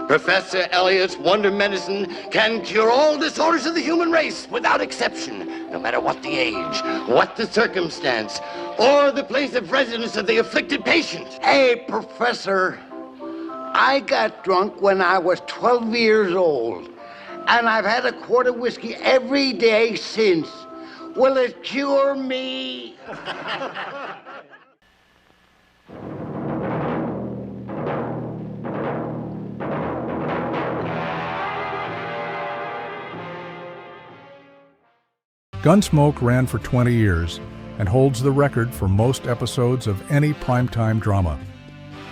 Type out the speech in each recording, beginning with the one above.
Professor Elliott's Wonder Medicine can cure all disorders of the human race without exception, no matter what the age, what the circumstance, or the place of residence of the afflicted patient. Hey, Professor, I got drunk when I was 12 years old, and I've had a quart of whiskey every day since. Will it cure me? Gunsmoke ran for 20 years and holds the record for most episodes of any primetime drama.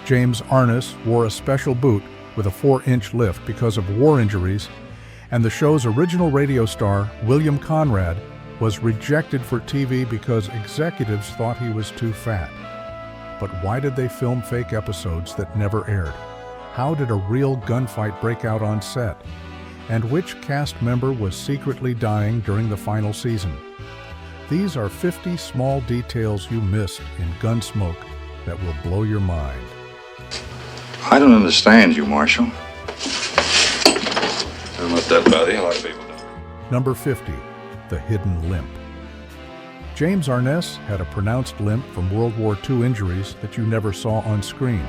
James Arness wore a special boot with a 4-inch lift because of war injuries, and the show's original radio star, William Conrad, was rejected for TV because executives thought he was too fat. But why did they film fake episodes that never aired? How did a real gunfight break out on set? And which cast member was secretly dying during the final season? These are 50 small details you missed in Gunsmoke that will blow your mind. I don't understand you, Marshal. Don't let that bother you. A lot of people don't. Number 50, the hidden limp. James Arness had a pronounced limp from World War II injuries that you never saw on screen.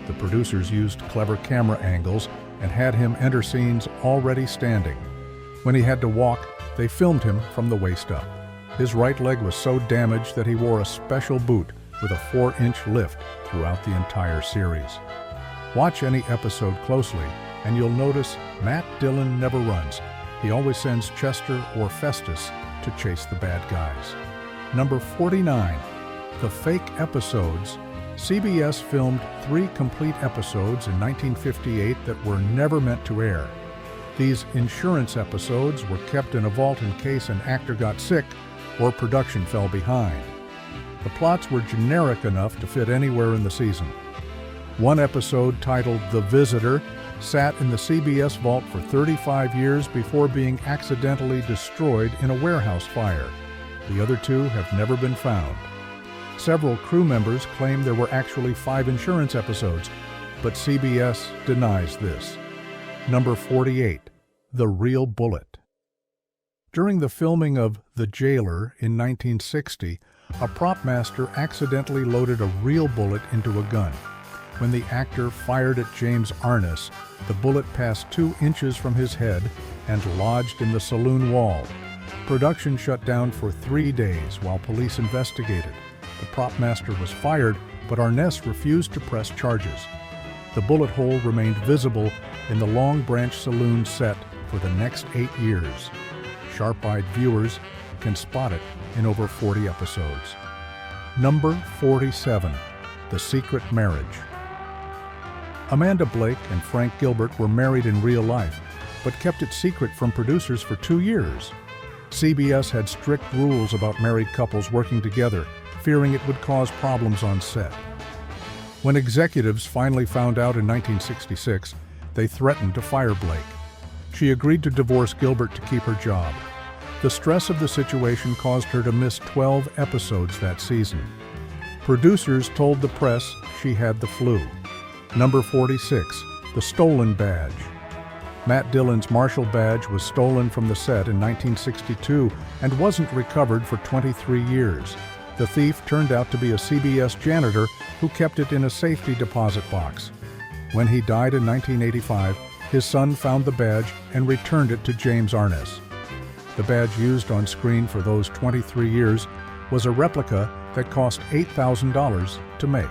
The producers used clever camera angles and had him enter scenes already standing. When he had to walk, they filmed him from the waist up. His right leg was so damaged that he wore a special boot with a 4-inch lift throughout the entire series. Watch any episode closely, and you'll notice Matt Dillon never runs. He always sends Chester or Festus to chase the bad guys. Number 49, the fake episodes. CBS filmed 3 complete episodes in 1958 that were never meant to air. These insurance episodes were kept in a vault in case an actor got sick or production fell behind. The plots were generic enough to fit anywhere in the season. One episode, titled The Visitor, sat in the CBS vault for 35 years before being accidentally destroyed in a warehouse fire. The other 2 have never been found. Several crew members claim there were actually 5 insurance episodes, but CBS denies this. Number 48, The Real Bullet. During the filming of The Jailer in 1960, a prop master accidentally loaded a real bullet into a gun. When the actor fired at James Arness, the bullet passed 2 inches from his head and lodged in the saloon wall. Production shut down for 3 days while police investigated. The prop master was fired, but Arness refused to press charges. The bullet hole remained visible in the Long Branch Saloon set for the next 8 years. Sharp-eyed viewers can spot it in over 40 episodes. Number 47, The Secret Marriage. Amanda Blake and Frank Gilbert were married in real life, but kept it secret from producers for 2 years. CBS had strict rules about married couples working together, fearing it would cause problems on set. When executives finally found out in 1966, they threatened to fire Blake. She agreed to divorce Gilbert to keep her job. The stress of the situation caused her to miss 12 episodes that season. Producers told the press she had the flu. Number 46, The Stolen Badge. Matt Dillon's Marshal badge was stolen from the set in 1962 and wasn't recovered for 23 years. The thief turned out to be a CBS janitor who kept it in a safety deposit box. When he died in 1985, his son found the badge and returned it to James Arness. The badge used on screen for those 23 years was a replica that cost $8,000 to make.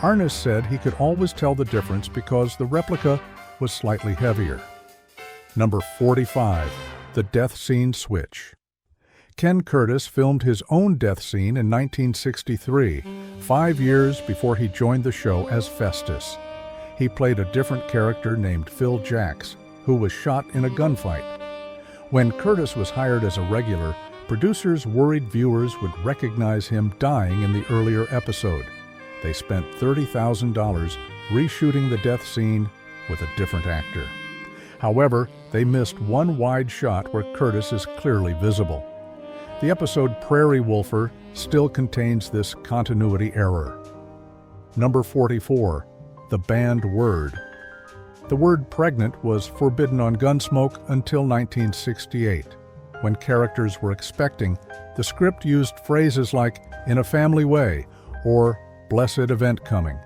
Arness said he could always tell the difference because the replica was slightly heavier. Number 45, The Death Scene Switch. Ken Curtis filmed his own death scene in 1963, 5 years before he joined the show as Festus. He played a different character named Phil Jacks, who was shot in a gunfight. When Curtis was hired as a regular, producers worried viewers would recognize him dying in the earlier episode. They spent $30,000 reshooting the death scene with a different actor. However, they missed one wide shot where Curtis is clearly visible. The episode Prairie Wolfer still contains this continuity error. Number 44, The Banned Word. The word pregnant was forbidden on Gunsmoke until 1968. When characters were expecting, the script used phrases like, "in a family way," or "blessed event coming."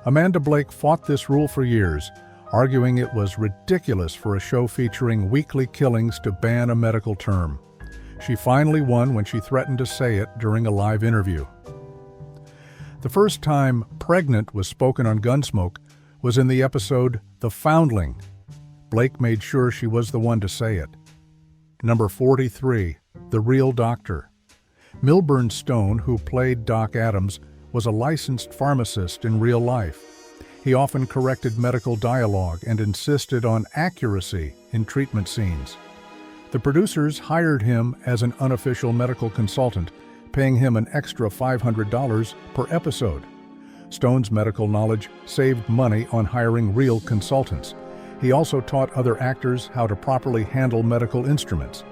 Amanda Blake fought this rule for years, arguing it was ridiculous for a show featuring weekly killings to ban a medical term. She finally won when she threatened to say it during a live interview. The first time "pregnant" was spoken on Gunsmoke was in the episode The Foundling. Blake made sure she was the one to say it. Number 43, The Real Doctor. Milburn Stone, who played Doc Adams, was a licensed pharmacist in real life. He often corrected medical dialogue and insisted on accuracy in treatment scenes. The producers hired him as an unofficial medical consultant, paying him an extra $500 per episode. Stone's medical knowledge saved money on hiring real consultants. He also taught other actors how to properly handle medical instruments.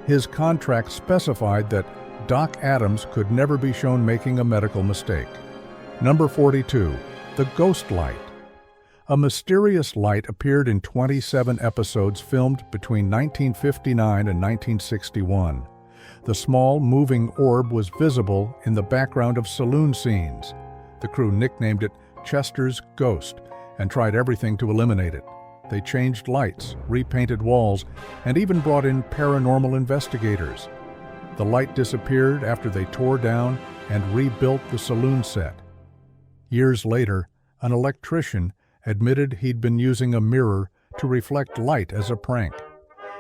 His contract specified that Doc Adams could never be shown making a medical mistake. Number 42, The Ghost Light. A mysterious light appeared in 27 episodes filmed between 1959 and 1961. The small, moving orb was visible in the background of saloon scenes. The crew nicknamed it Chester's Ghost and tried everything to eliminate it. They changed lights, repainted walls, and even brought in paranormal investigators. The light disappeared after they tore down and rebuilt the saloon set. Years later, an electrician admitted he'd been using a mirror to reflect light as a prank.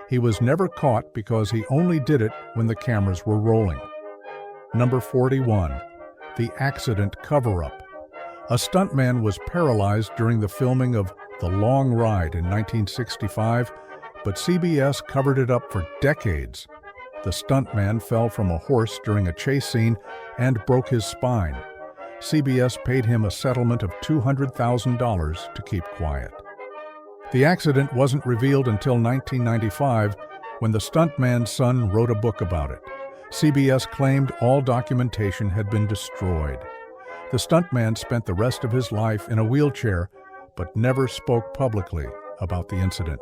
He was never caught because he only did it when the cameras were rolling. Number 41, The Accident Cover-Up. A stuntman was paralyzed during the filming of The Long Ride in 1965, but CBS covered it up for decades. The stuntman fell from a horse during a chase scene and broke his spine. CBS paid him a settlement of $200,000 to keep quiet. The accident wasn't revealed until 1995, when the stuntman's son wrote a book about it. CBS claimed all documentation had been destroyed. The stuntman spent the rest of his life in a wheelchair, but never spoke publicly about the incident.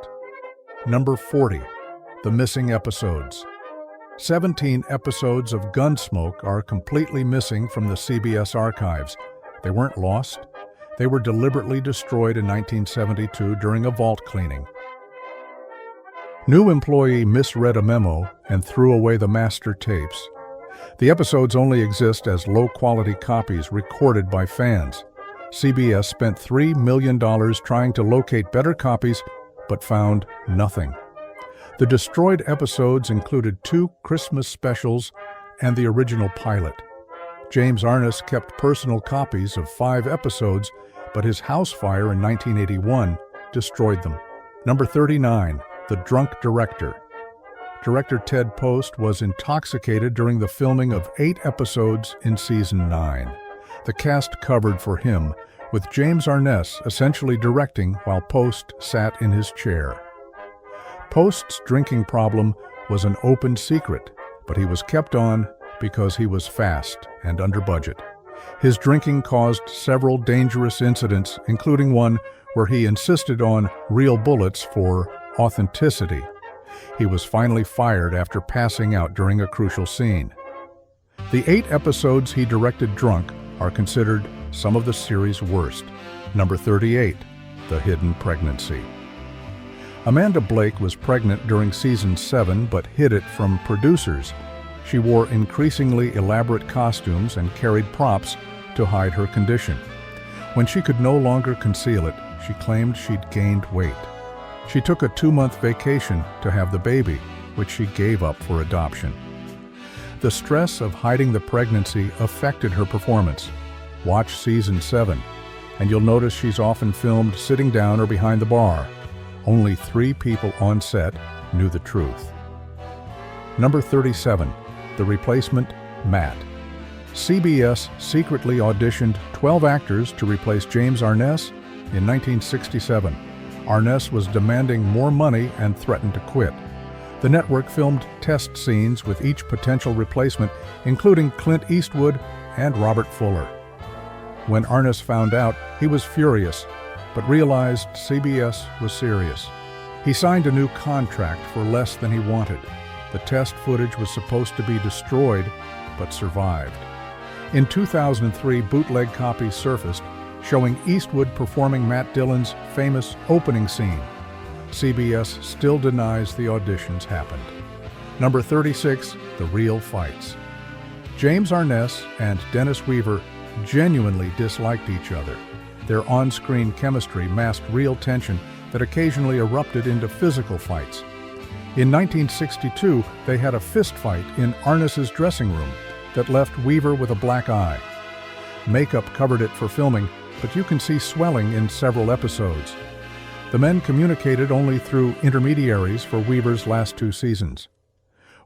Number 40, The Missing Episodes. 17 episodes of Gunsmoke are completely missing from the CBS archives. They weren't lost. They were deliberately destroyed in 1972 during a vault cleaning. New employee misread a memo and threw away the master tapes. The episodes only exist as low-quality copies recorded by fans. CBS spent $3 million trying to locate better copies, but found nothing. The destroyed episodes included 2 Christmas specials and the original pilot. James Arness kept personal copies of 5 episodes, but his house fire in 1981 destroyed them. Number 39, The Drunk Director. Director Ted Post was intoxicated during the filming of 8 episodes in Season 9. The cast covered for him, with James Arness essentially directing while Post sat in his chair. Post's drinking problem was an open secret, but he was kept on because he was fast and under budget. His drinking caused several dangerous incidents, including one where he insisted on real bullets for authenticity. He was finally fired after passing out during a crucial scene. The 8 episodes he directed drunk are considered some of the series' worst. Number 38, The Hidden Pregnancy. Amanda Blake was pregnant during Season 7 but hid it from producers. She wore increasingly elaborate costumes and carried props to hide her condition. When she could no longer conceal it, she claimed she'd gained weight. She took a 2-month vacation to have the baby, which she gave up for adoption. The stress of hiding the pregnancy affected her performance. Watch Season 7, and you'll notice she's often filmed sitting down or behind the bar. Only 3 people on set knew the truth. Number 37, The Replacement, Matt. CBS secretly auditioned 12 actors to replace James Arness in 1967. Arness was demanding more money and threatened to quit. The network filmed test scenes with each potential replacement, including Clint Eastwood and Robert Fuller. When Arness found out, he was furious. but realized CBS was serious. He signed a new contract for less than he wanted. The test footage was supposed to be destroyed, but survived. In 2003, bootleg copies surfaced showing Eastwood performing Matt Dillon's famous opening scene. CBS still denies the auditions happened. Number 36, The Real Fights. James Arness and Dennis Weaver genuinely disliked each other. Their on-screen chemistry masked real tension that occasionally erupted into physical fights. In 1962, they had a fist fight in Arness's dressing room that left Weaver with a black eye. Makeup covered it for filming, but you can see swelling in several episodes. The men communicated only through intermediaries for Weaver's last 2 seasons.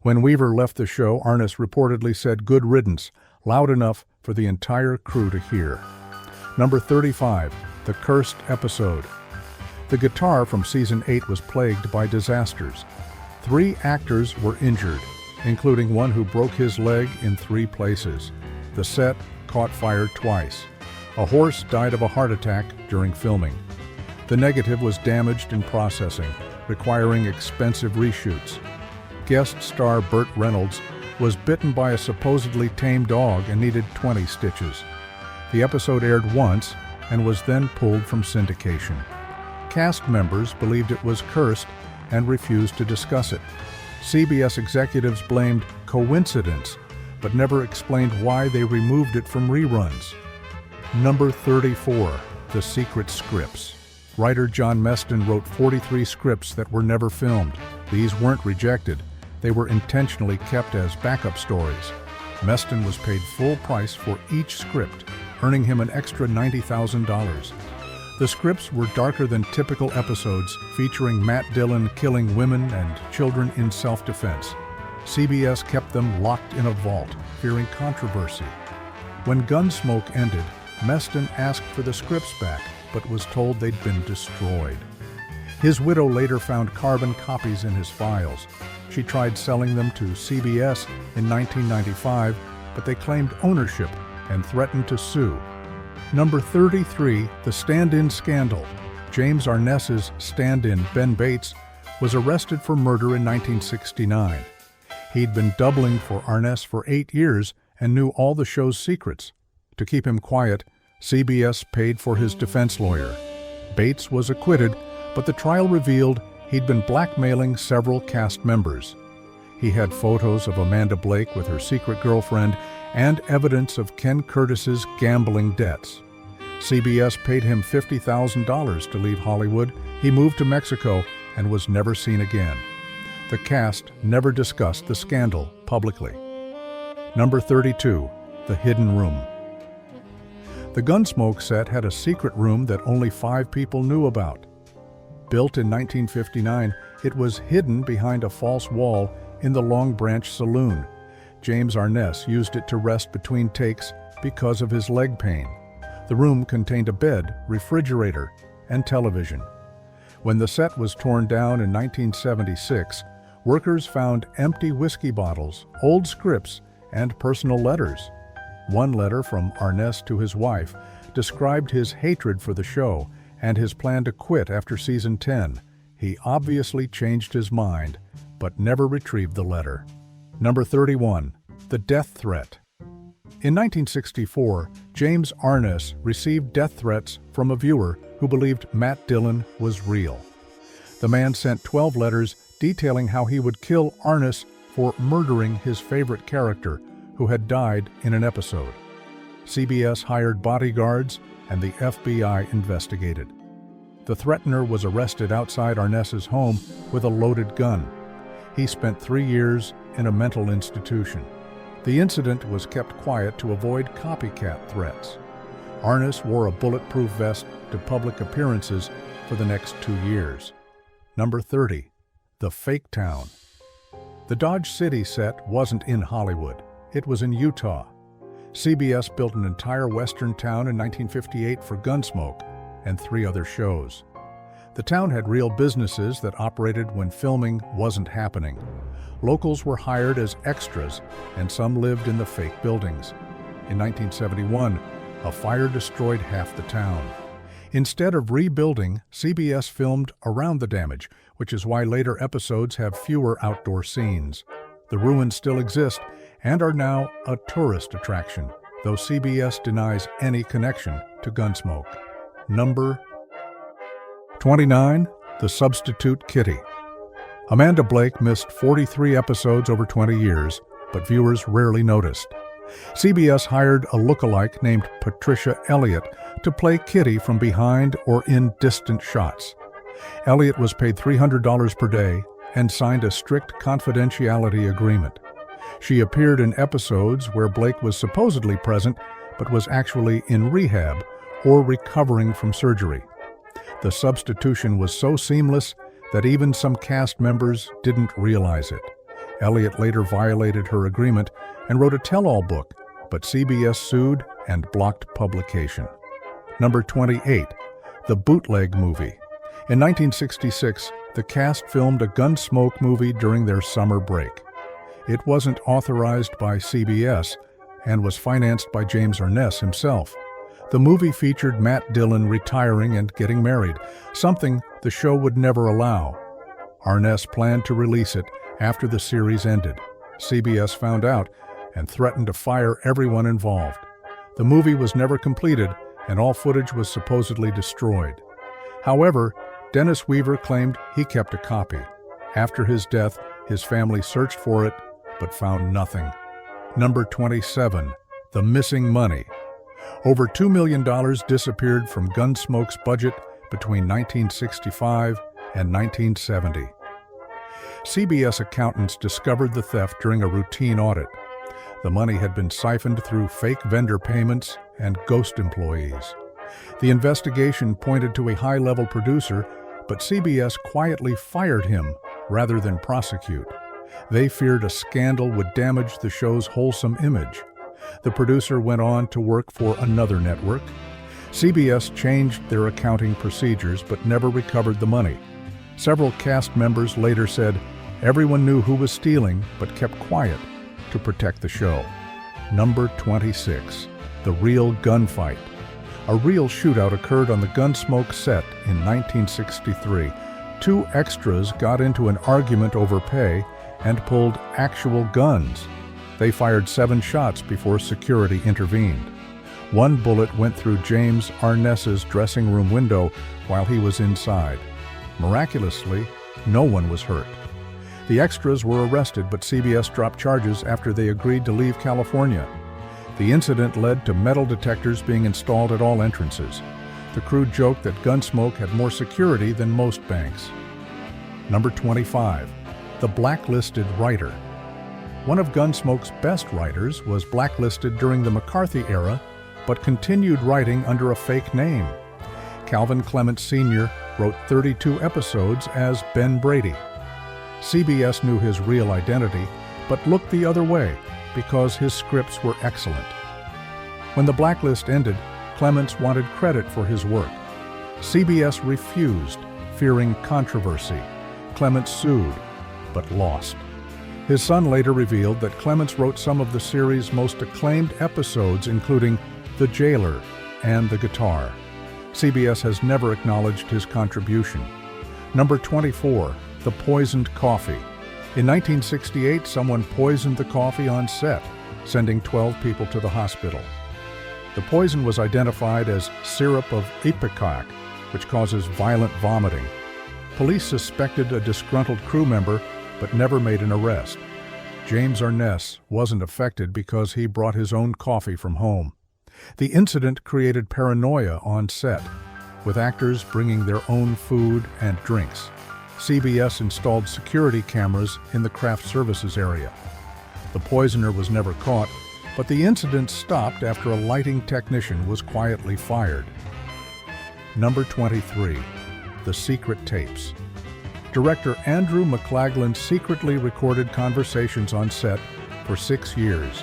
When Weaver left the show, Arness reportedly said "good riddance," loud enough for the entire crew to hear. Number 35, The Cursed Episode. The guitar from Season 8 was plagued by disasters. 3 actors were injured, including one who broke his leg in 3 places. The set caught fire twice. A horse died of a heart attack during filming. The negative was damaged in processing, requiring expensive reshoots. Guest star Burt Reynolds was bitten by a supposedly tame dog and needed 20 stitches. The episode aired once and was then pulled from syndication. Cast members believed it was cursed and refused to discuss it. CBS executives blamed coincidence, but never explained why they removed it from reruns. Number 34, The Secret Scripts. Writer John Meston wrote 43 scripts that were never filmed. These weren't rejected. They were intentionally kept as backup stories. Meston was paid full price for each script, earning him an extra $90,000. The scripts were darker than typical episodes, featuring Matt Dillon killing women and children in self-defense. CBS kept them locked in a vault, fearing controversy. When Gunsmoke ended, Meston asked for the scripts back, but was told they'd been destroyed. His widow later found carbon copies in his files. She tried selling them to CBS in 1995, but they claimed ownership and threatened to sue. Number 33, The Stand-In Scandal. James Arness's stand-in, Ben Bates, was arrested for murder in 1969. He'd been doubling for Arness for 8 years and knew all the show's secrets. To keep him quiet, CBS paid for his defense lawyer. Bates was acquitted, but the trial revealed he'd been blackmailing several cast members. He had photos of Amanda Blake with her secret girlfriend and evidence of Ken Curtis's gambling debts. CBS paid him $50,000 to leave Hollywood. He moved to Mexico and was never seen again. The cast never discussed the scandal publicly. Number 32, The Hidden Room. The Gunsmoke set had a secret room that only 5 people knew about. Built in 1959, it was hidden behind a false wall in the Long Branch Saloon. James Arness used it to rest between takes because of his leg pain. The room contained a bed, refrigerator, and television. When the set was torn down in 1976, workers found empty whiskey bottles, old scripts, and personal letters. One letter from Arness to his wife described his hatred for the show and his plan to quit after season 10. He obviously changed his mind, but never retrieved the letter. Number 31, The Death Threat. In 1964, James Arness received death threats from a viewer who believed Matt Dillon was real. The man sent 12 letters detailing how he would kill Arness for murdering his favorite character, who had died in an episode. CBS hired bodyguards, and the FBI investigated. The threatener was arrested outside Arness's home with a loaded gun. He spent 3 years in a mental institution. The incident was kept quiet to avoid copycat threats. Arness wore a bulletproof vest to public appearances for the next 2 years. Number 30, The Fake Town. The Dodge City set wasn't in Hollywood. It was in Utah. CBS built an entire western town in 1958 for Gunsmoke and 3 other shows. The town had real businesses that operated when filming wasn't happening. Locals were hired as extras, and some lived in the fake buildings. In 1971, a fire destroyed half the town. Instead of rebuilding, CBS filmed around the damage, which is why later episodes have fewer outdoor scenes. The ruins still exist and are now a tourist attraction, though CBS denies any connection to Gunsmoke. Number 29. The Substitute Kitty. Amanda Blake missed 43 episodes over 20 years, but viewers rarely noticed. CBS hired a lookalike named Patricia Elliott to play Kitty from behind or in distant shots. Elliott was paid $300 per day and signed a strict confidentiality agreement. She appeared in episodes where Blake was supposedly present but was actually in rehab or recovering from surgery. The substitution was so seamless that even some cast members didn't realize it. Elliott later violated her agreement and wrote a tell-all book, but CBS sued and blocked publication. Number 28. The Bootleg Movie. In 1966, the cast filmed a Gunsmoke movie during their summer break. It wasn't authorized by CBS and was financed by James Arness himself. The movie featured Matt Dillon retiring and getting married, something the show would never allow. Arness planned to release it after the series ended. CBS found out and threatened to fire everyone involved. The movie was never completed, and all footage was supposedly destroyed. However, Dennis Weaver claimed he kept a copy. After his death, his family searched for it, but found nothing. Number 27. The Missing Money. Over $2 million disappeared from Gunsmoke's budget between 1965 and 1970. CBS accountants discovered the theft during a routine audit. The money had been siphoned through fake vendor payments and ghost employees. The investigation pointed to a high-level producer, but CBS quietly fired him rather than prosecute. They feared a scandal would damage the show's wholesome image. The producer went on to work for another network. CBS changed their accounting procedures but never recovered the money. Several cast members later said everyone knew who was stealing but kept quiet to protect the show. Number 26. The Real Gunfight. A real shootout occurred on the Gunsmoke set in 1963. Two extras got into an argument over pay and pulled actual guns. They fired 7 shots before security intervened. One bullet went through James Arness's dressing room window while he was inside. Miraculously, no one was hurt. The extras were arrested, but CBS dropped charges after they agreed to leave California. The incident led to metal detectors being installed at all entrances. The crew joked that Gunsmoke had more security than most banks. Number 25. The Blacklisted Writer. One of Gunsmoke's best writers was blacklisted during the McCarthy era, but continued writing under a fake name. Calvin Clements Sr. wrote 32 episodes as Ben Brady. CBS knew his real identity, but looked the other way because his scripts were excellent. When the blacklist ended, Clements wanted credit for his work. CBS refused, fearing controversy. Clements sued, but lost. His son later revealed that Clements wrote some of the series' most acclaimed episodes, including The Jailer and The Guitar. CBS has never acknowledged his contribution. Number 24. The Poisoned Coffee. In 1968, someone poisoned the coffee on set, sending 12 people to the hospital. The poison was identified as syrup of ipecac, which causes violent vomiting. Police suspected a disgruntled crew member, but never made an arrest. James Arness wasn't affected because he brought his own coffee from home. The incident created paranoia on set, with actors bringing their own food and drinks. CBS installed security cameras in the craft services area. The poisoner was never caught, but the incident stopped after a lighting technician was quietly fired. Number 23. The Secret Tapes. Director Andrew McLaglen secretly recorded conversations on set for 6 years.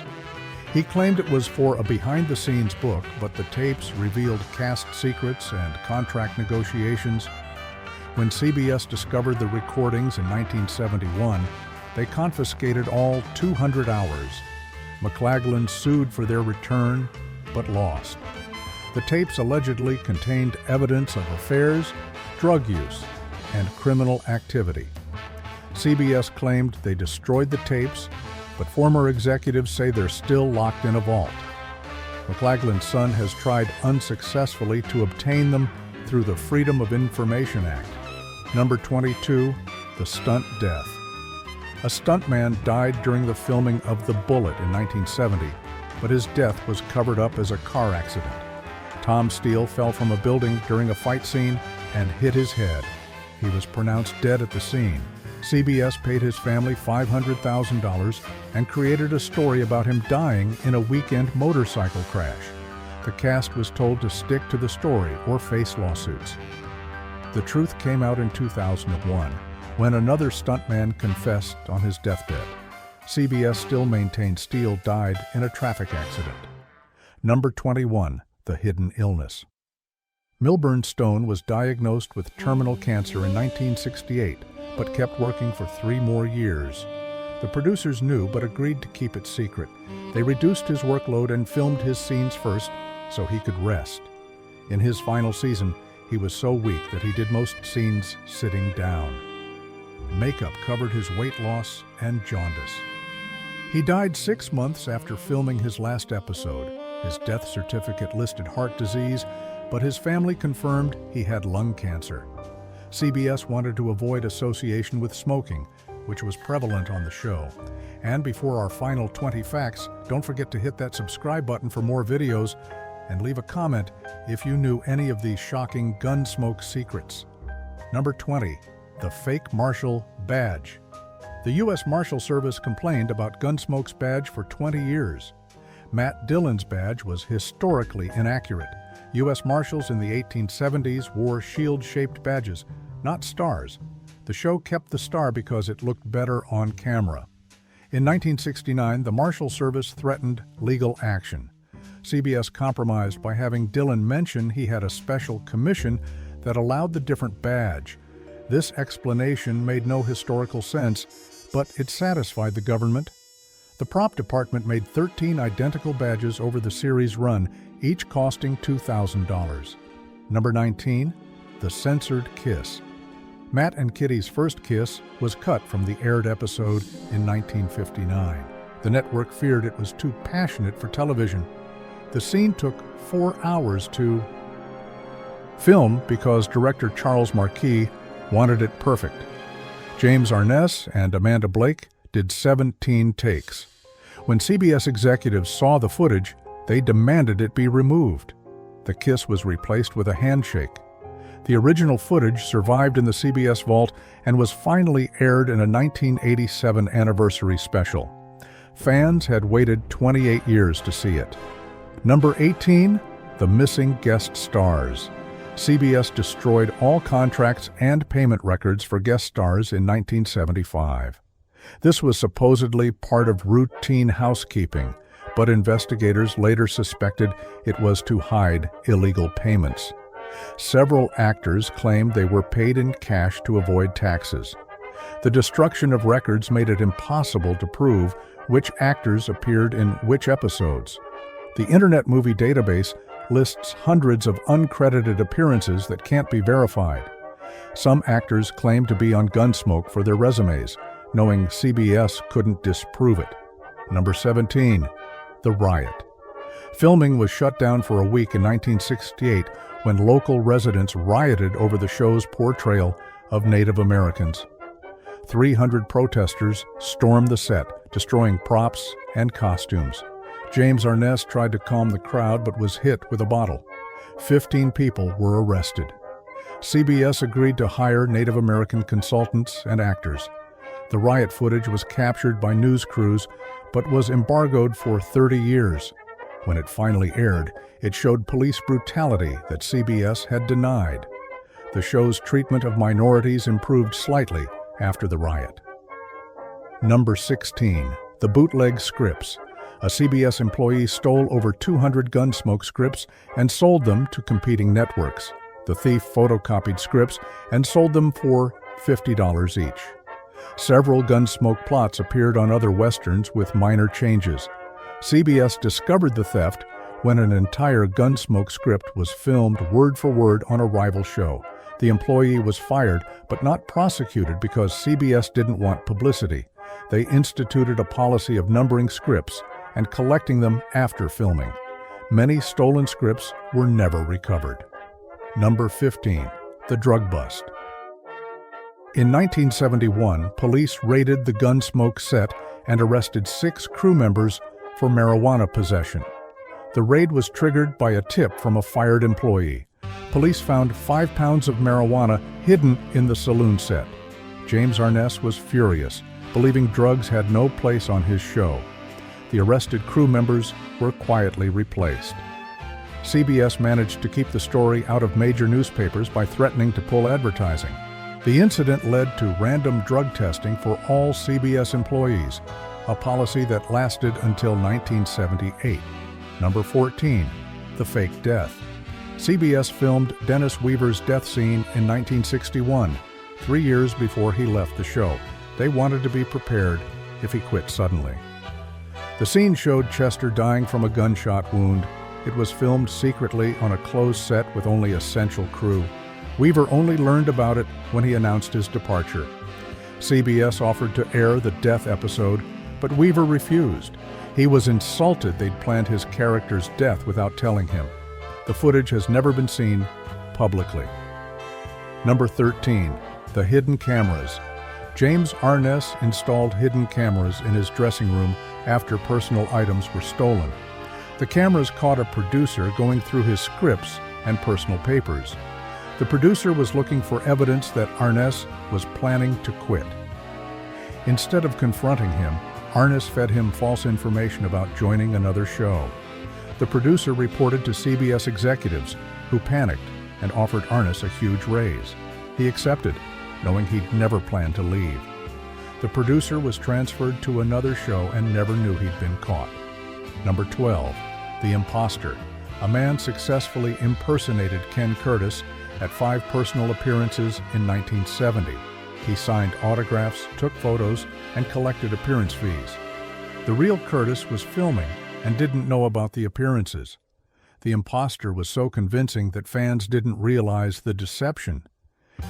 He claimed it was for a behind-the-scenes book, but the tapes revealed cast secrets and contract negotiations. When CBS discovered the recordings in 1971, they confiscated all 200 hours. McLaglen sued for their return, but lost. The tapes allegedly contained evidence of affairs, drug use, and criminal activity. CBS claimed they destroyed the tapes, but former executives say they're still locked in a vault. McLachlan's son has tried unsuccessfully to obtain them through the Freedom of Information Act. Number 22, the stunt death. A stuntman died during the filming of The Bullet in 1970, but his death was covered up as a car accident. Tom Steele fell from a building during a fight scene and hit his head. He was pronounced dead at the scene. CBS paid his family $500,000 and created a story about him dying in a weekend motorcycle crash. The cast was told to stick to the story or face lawsuits. The truth came out in 2001, when another stuntman confessed on his deathbed. CBS still maintains Steele died in a traffic accident. Number 21, the hidden illness. Milburn Stone was diagnosed with terminal cancer in 1968, but kept working for 3 more years. The producers knew but agreed to keep it secret. They reduced his workload and filmed his scenes first so he could rest. In his final season, he was so weak that he did most scenes sitting down. Makeup covered his weight loss and jaundice. He died 6 months after filming his last episode. His death certificate listed heart disease, but his family confirmed he had lung cancer. CBS wanted to avoid association with smoking, which was prevalent on the show. And before our final 20 facts, don't forget to hit that subscribe button for more videos and leave a comment if you knew any of these shocking Gunsmoke secrets. Number 20, the fake marshal badge. The U.S. Marshal Service complained about Gunsmoke's badge for 20 years. Matt Dillon's badge was historically inaccurate. U.S. Marshals in the 1870s wore shield-shaped badges, not stars. The show kept the star because it looked better on camera. In 1969, the Marshal Service threatened legal action. CBS compromised by having Dillon mention he had a special commission that allowed the different badge. This explanation made no historical sense, but it satisfied the government. The prop department made 13 identical badges over the series run, each costing $2,000. Number 19, the censored kiss. Matt and Kitty's first kiss was cut from the aired episode in 1959. The network feared it was too passionate for television. The scene took 4 hours to film because director Charles Marquis wanted it perfect. James Arness and Amanda Blake did 17 takes. When CBS executives saw the footage, they demanded it be removed. The kiss was replaced with a handshake. The original footage survived in the CBS vault and was finally aired in a 1987 anniversary special. Fans had waited 28 years to see it. Number 18, the missing guest stars. CBS destroyed all contracts and payment records for guest stars in 1975. This was supposedly part of routine housekeeping, but investigators later suspected it was to hide illegal payments. Several actors claimed they were paid in cash to avoid taxes. The destruction of records made it impossible to prove which actors appeared in which episodes. The Internet Movie Database lists hundreds of uncredited appearances that can't be verified. Some actors claim to be on Gunsmoke for their resumes, knowing CBS couldn't disprove it. Number 17, the riot. Filming was shut down for a week in 1968 when local residents rioted over the show's portrayal of Native Americans. 300 protesters stormed the set, destroying props and costumes. James Arness tried to calm the crowd but was hit with a bottle. 15 people were arrested. CBS agreed to hire Native American consultants and actors. The riot footage was captured by news crews but was embargoed for 30 years. When it finally aired, it showed police brutality that CBS had denied. The show's treatment of minorities improved slightly after the riot. Number 16, the bootleg scripts. A CBS employee stole over 200 Gunsmoke scripts and sold them to competing networks. The thief photocopied scripts and sold them for $50 each. Several Gunsmoke plots appeared on other westerns with minor changes. CBS discovered the theft when an entire Gunsmoke script was filmed word for word on a rival show. The employee was fired, but not prosecuted because CBS didn't want publicity. They instituted a policy of numbering scripts and collecting them after filming. Many stolen scripts were never recovered. Number 15. The drug bust. In 1971, police raided the Gunsmoke set and arrested 6 crew members for marijuana possession. The raid was triggered by a tip from a fired employee. Police found 5 pounds of marijuana hidden in the saloon set. James Arness was furious, believing drugs had no place on his show. The arrested crew members were quietly replaced. CBS managed to keep the story out of major newspapers by threatening to pull advertising. The incident led to random drug testing for all CBS employees, a policy that lasted until 1978. Number 14. The fake death. CBS filmed Dennis Weaver's death scene in 1961, 3 years before he left the show. They wanted to be prepared if he quit suddenly. The scene showed Chester dying from a gunshot wound. It was filmed secretly on a closed set with only essential crew. Weaver only learned about it when he announced his departure. CBS offered to air the death episode, but Weaver refused. He was insulted they'd planned his character's death without telling him. The footage has never been seen publicly. Number 13. The hidden cameras. James Arness installed hidden cameras in his dressing room after personal items were stolen. The cameras caught a producer going through his scripts and personal papers. The producer was looking for evidence that Arness was planning to quit. Instead of confronting him, Arness fed him false information about joining another show. The producer reported to CBS executives, who panicked and offered Arness a huge raise. He accepted, knowing he'd never planned to leave. The producer was transferred to another show and never knew he'd been caught. Number 12. The imposter. A man successfully impersonated Ken Curtis at 5 personal appearances in 1970. He signed autographs, took photos, and collected appearance fees. The real Curtis was filming and didn't know about the appearances. The imposter was so convincing that fans didn't realize the deception.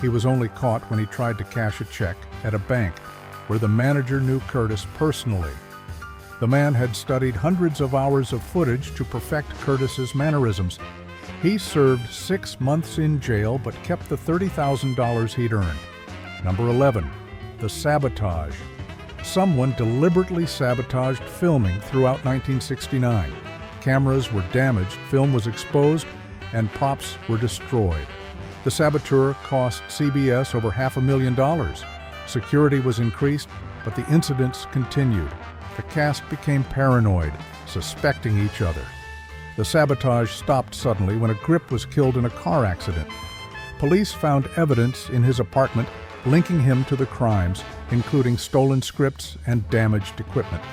He was only caught when he tried to cash a check at a bank, where the manager knew Curtis personally. The man had studied hundreds of hours of footage to perfect Curtis's mannerisms. He served 6 months in jail but kept the $30,000 he'd earned. Number 11. The sabotage. Someone deliberately sabotaged filming throughout 1969. Cameras were damaged, film was exposed, and props were destroyed. The saboteur cost CBS over $500,000. Security was increased, but the incidents continued. The cast became paranoid, suspecting each other. The sabotage stopped suddenly when a grip was killed in a car accident. Police found evidence in his apartment linking him to the crimes, including stolen scripts and damaged equipment.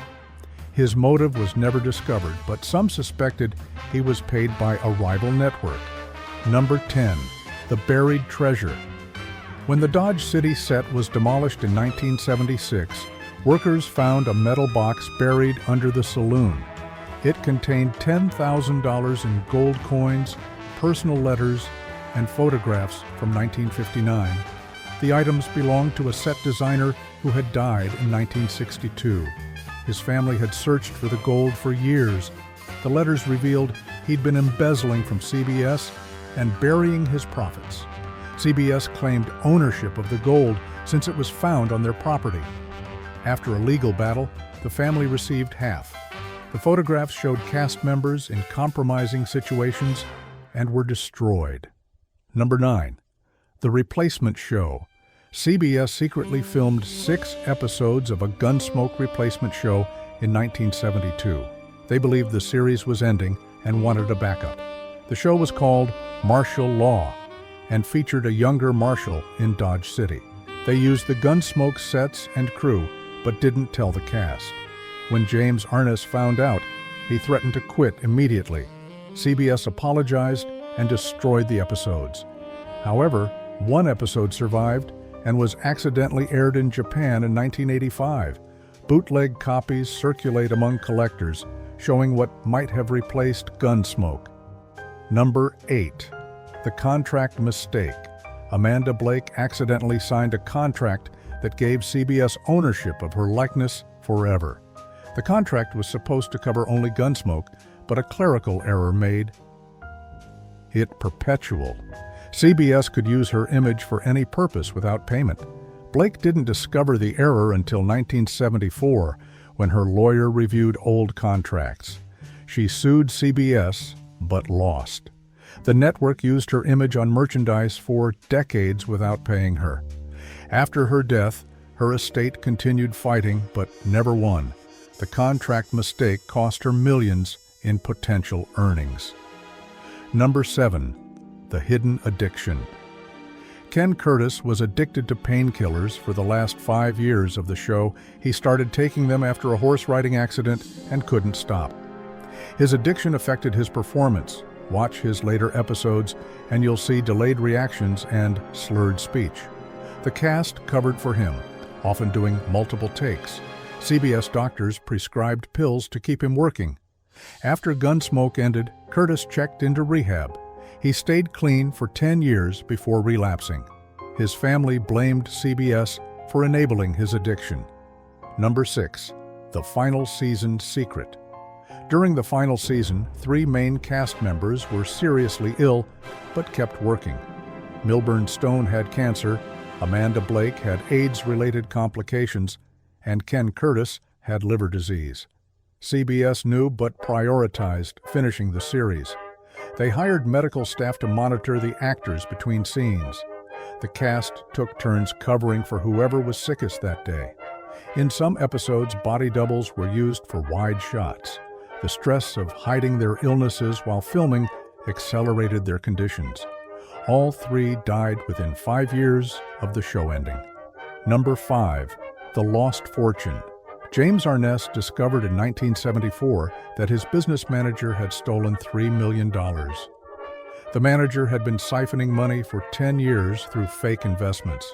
His motive was never discovered, but some suspected he was paid by a rival network. Number 10. The buried treasure. When the Dodge City set was demolished in 1976, workers found a metal box buried under the saloon. It contained $10,000 in gold coins, personal letters, and photographs from 1959. The items belonged to a set designer who had died in 1962. His family had searched for the gold for years. The letters revealed he'd been embezzling from CBS and burying his profits. CBS claimed ownership of the gold since it was found on their property. After a legal battle, the family received half. The photographs showed cast members in compromising situations and were destroyed. Number 9. The Replacement Show. CBS secretly filmed 6 episodes of a Gunsmoke replacement show in 1972. They believed the series was ending and wanted a backup. The show was called Martial Law and featured a younger marshal in Dodge City. They used the Gunsmoke sets and crew, but didn't tell the cast. When James Arness found out, he threatened to quit immediately. CBS apologized and destroyed the episodes. However, one episode survived and was accidentally aired in Japan in 1985. Bootleg copies circulate among collectors, showing what might have replaced Gunsmoke. Number 8. The Contract Mistake. Amanda Blake accidentally signed a contract that gave CBS ownership of her likeness forever. The contract was supposed to cover only Gunsmoke, but a clerical error made it perpetual. CBS could use her image for any purpose without payment. Blake didn't discover the error until 1974, when her lawyer reviewed old contracts. She sued CBS, but lost. The network used her image on merchandise for decades without paying her. After her death, her estate continued fighting, but never won. The contract mistake cost her millions in potential earnings. Number 7. The Hidden Addiction. Ken Curtis was addicted to painkillers for the last 5 years of the show. He started taking them after a horse riding accident and couldn't stop. His addiction affected his performance. Watch his later episodes and you'll see delayed reactions and slurred speech. The cast covered for him, often doing multiple takes. CBS doctors prescribed pills to keep him working. After Gunsmoke ended, Curtis checked into rehab. He stayed clean for 10 years before relapsing. His family blamed CBS for enabling his addiction. Number 6. The Final Season Secret. During the final season, 3 main cast members were seriously ill, but kept working. Milburn Stone had cancer, Amanda Blake had AIDS-related complications, and Ken Curtis had liver disease. CBS knew but prioritized finishing the series. They hired medical staff to monitor the actors between scenes. The cast took turns covering for whoever was sickest that day. In some episodes, body doubles were used for wide shots. The stress of hiding their illnesses while filming accelerated their conditions. All 3 died within 5 years of the show ending. Number 5. The Lost Fortune. James Arness discovered in 1974 that his business manager had stolen $3 million. The manager had been siphoning money for 10 years through fake investments.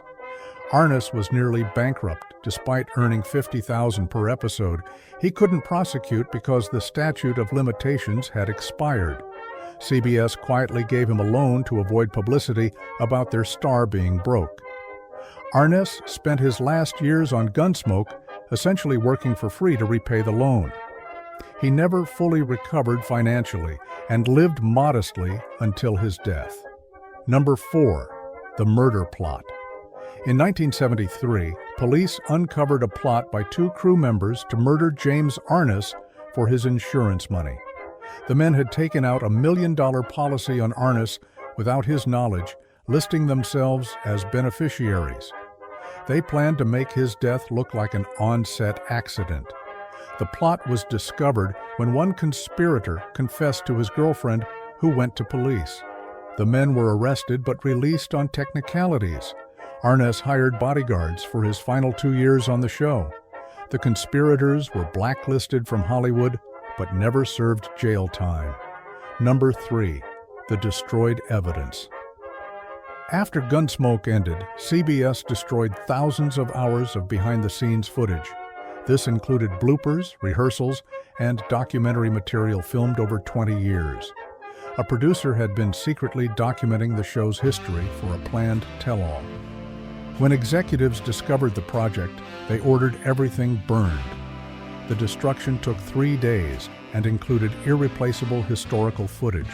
Arness was nearly bankrupt despite earning $50,000 per episode. He couldn't prosecute because the statute of limitations had expired. CBS quietly gave him a loan to avoid publicity about their star being broke. Arness spent his last years on Gunsmoke essentially working for free to repay the loan. He never fully recovered financially and lived modestly until his death. Number 4. The Murder Plot. In 1973, police uncovered a plot by 2 crew members to murder James Arness for his insurance money. The men had taken out $1 million policy on Arness without his knowledge, listing themselves as beneficiaries. They planned to make his death look like an on-set accident. The plot was discovered when one conspirator confessed to his girlfriend, who went to police. The men were arrested but released on technicalities. Arness hired bodyguards for his final 2 years on the show. The conspirators were blacklisted from Hollywood but never served jail time. Number 3. The Destroyed Evidence. After Gunsmoke ended, CBS destroyed thousands of hours of behind-the-scenes footage. This included bloopers, rehearsals, and documentary material filmed over 20 years. A producer had been secretly documenting the show's history for a planned tell-all. When executives discovered the project, they ordered everything burned. The destruction took 3 days and included irreplaceable historical footage.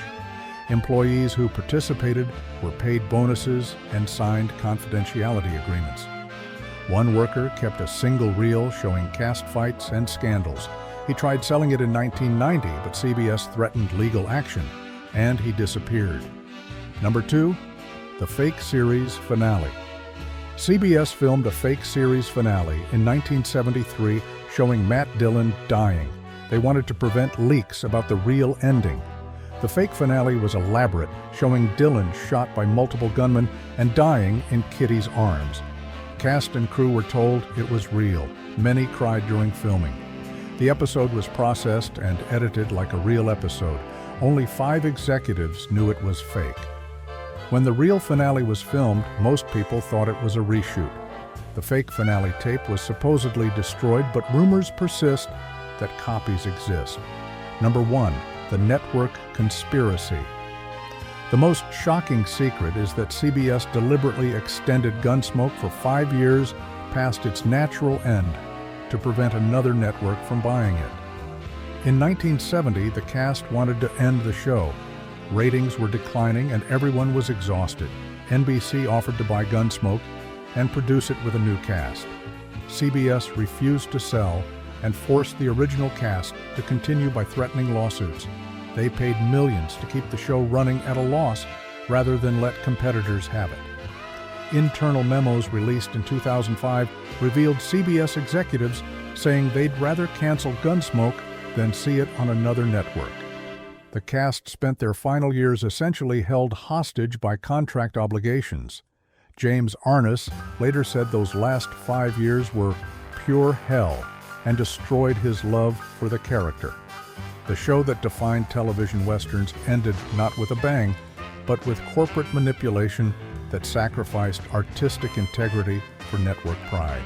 Employees who participated were paid bonuses and signed confidentiality agreements. One worker kept a single reel showing cast fights and scandals. He tried selling it in 1990, but CBS threatened legal action, and he disappeared. Number 2, the fake series finale. CBS filmed a fake series finale in 1973 showing Matt Dillon dying. They wanted to prevent leaks about the real ending. The fake finale was elaborate, showing Dillon shot by multiple gunmen and dying in Kitty's arms. Cast and crew were told it was real. Many cried during filming. The episode was processed and edited like a real episode. Only 5 executives knew it was fake. When the real finale was filmed, most people thought it was a reshoot. The fake finale tape was supposedly destroyed, but rumors persist that copies exist. Number 1. The Network Conspiracy. The most shocking secret is that CBS deliberately extended Gunsmoke for 5 years past its natural end to prevent another network from buying it. In 1970, the cast wanted to end the show. Ratings were declining and everyone was exhausted. NBC offered to buy Gunsmoke and produce it with a new cast. CBS refused to sell and forced the original cast to continue by threatening lawsuits. They paid millions to keep the show running at a loss rather than let competitors have it. Internal memos released in 2005 revealed CBS executives saying they'd rather cancel Gunsmoke than see it on another network. The cast spent their final years essentially held hostage by contract obligations. James Arness later said those last 5 years were pure hell and destroyed his love for the character. The show that defined television westerns ended not with a bang, but with corporate manipulation that sacrificed artistic integrity for network pride.